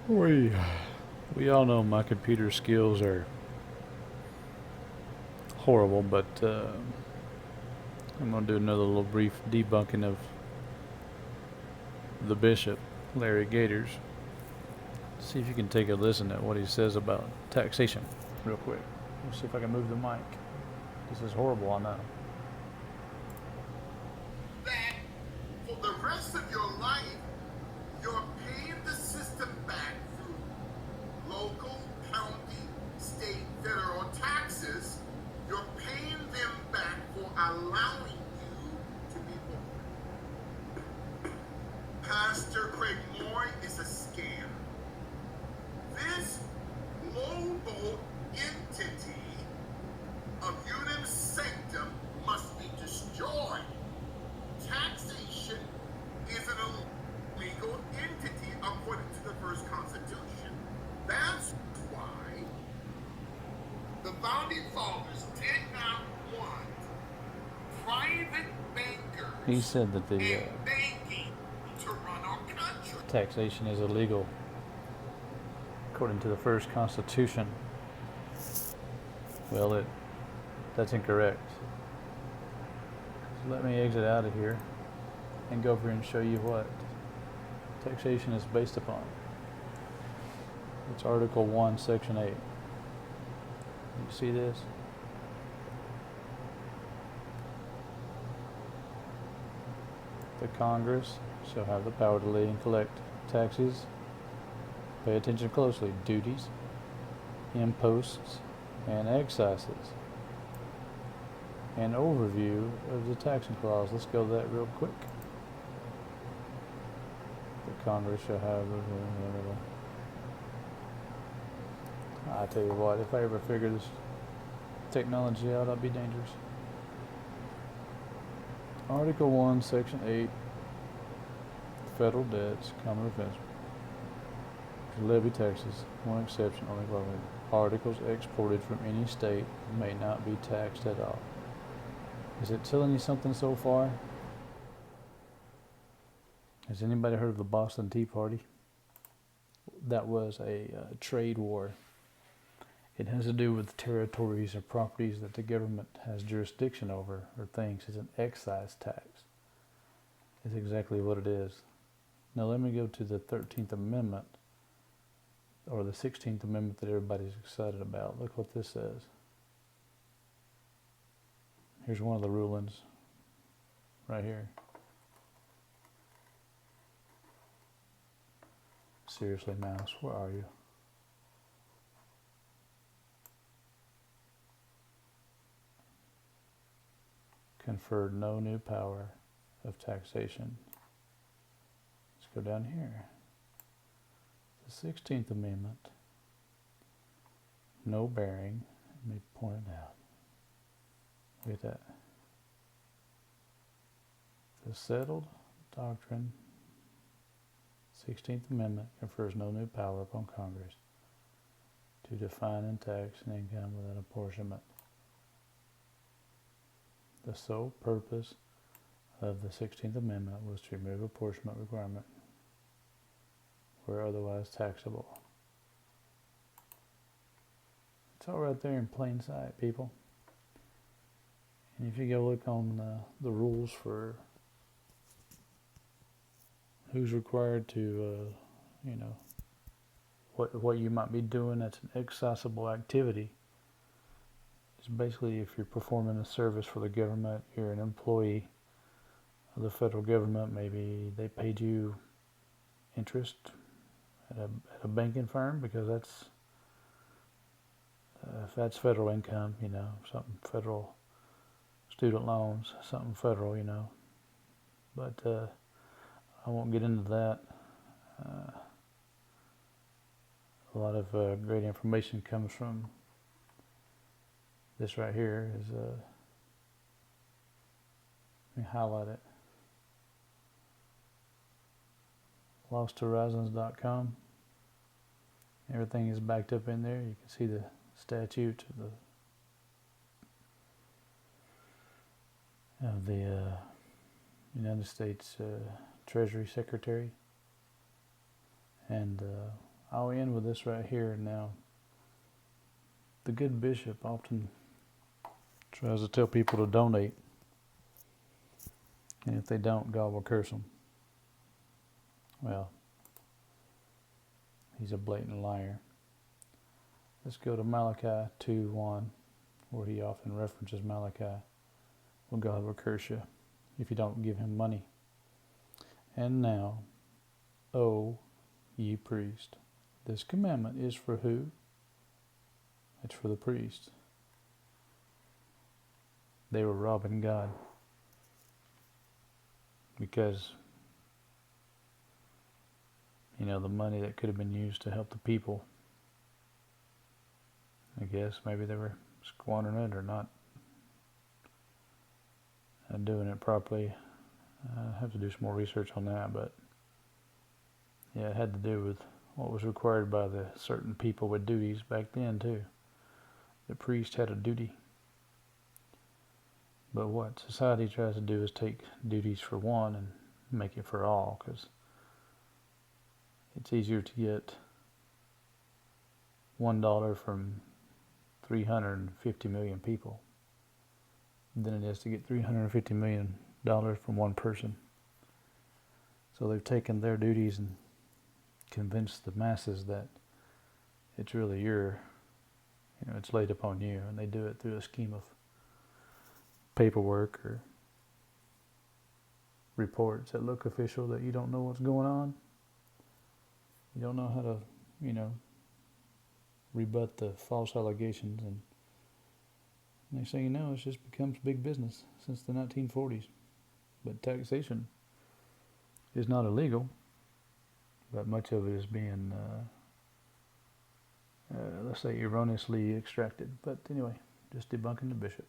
We we all know my computer skills are horrible, but I'm gonna do another little brief debunking of the bishop, Larry Gaiters. See if you can take a listen at what he says about taxation, real quick. Let's see if I can move the mic. This is horrible, I know. That for the rest of your life, you're paying the system back through local, county, state, federal taxes. You're paying them back for allowing you to be born. Pastor Craig Moore is a scam. This global entity of Unum Sanctum must be destroyed. Taxation is an illegal entity according to the first Constitution. That's why the founding fathers did not want private bankers He said that the and banking to run our country. taxation is illegal according to the first Constitution. Well, that's incorrect. So let me exit out of here and go over and show you what taxation is based upon. It's Article 1, Section 8. You see this? The Congress shall have the power to levy and collect taxes. Pay attention closely. Duties, imposts, and excises. An overview of the taxing clause. Let's go to that real quick. The Congress shall have. I tell you what, if I ever figure this technology out, I'll be dangerous. Article 1, Section 8. Federal debts, common offense. To levy taxes, one exception only following. Articles exported from any state may not be taxed at all. Is it telling you something so far? Has anybody heard of the Boston Tea Party? That was a trade war. It has to do with territories or properties that the government has jurisdiction over or things. It's an excise tax. It's exactly what it is. Now let me go to the 13th Amendment, or the 16th Amendment that everybody's excited about. Look what this says. Here's one of the rulings right here. Seriously, mouse, where are you? Conferred no new power of taxation. Let's go down here. The 16th Amendment. No bearing. Let me point it out. Look at that. The settled doctrine, 16th Amendment, confers no new power upon Congress to define and tax an income without apportionment. The sole purpose of the 16th Amendment was to remove apportionment requirement where otherwise taxable. It's all right there in plain sight, people. And if you go look on the rules for who's required to, what you might be doing that's an excisable activity, it's basically if you're performing a service for the government, you're an employee of the federal government, maybe they paid you interest at a banking firm, because that's if that's federal income, something federal, student loans, something federal, but I won't get into that. A lot of great information comes from this right here. Let me highlight it. LostHorizons.com. Everything is backed up in there. You can see the statute of the United States Treasury Secretary, and I'll end with this right here now. The good bishop often tries to tell people to donate, and if they don't, God will curse them. Well, he's a blatant liar. Let's go to Malachi 2:1, where he often references Malachi. Well, God will curse you if you don't give him money. And now, O ye priest, this commandment is for who? It's for the priests. They were robbing God because, the money that could have been used to help the people, I guess maybe they were squandering it or not doing it properly. I have to do some more research on that, but yeah, it had to do with what was required by the certain people with duties back then too. The priest had a duty. But what society tries to do is take duties for one and make it for all, because it's easier to get $1 from 350 million people than it is to get $350 million from one person. So they've taken their duties and convinced the masses that it's really it's laid upon you, and they do it through a scheme of paperwork or reports that look official, that you don't know what's going on. You don't know how to, rebut the false allegations, and next thing you know, it just becomes big business since the 1940s. But taxation is not illegal, but much of it is being, let's say, erroneously extracted. But anyway, just debunking the bishop.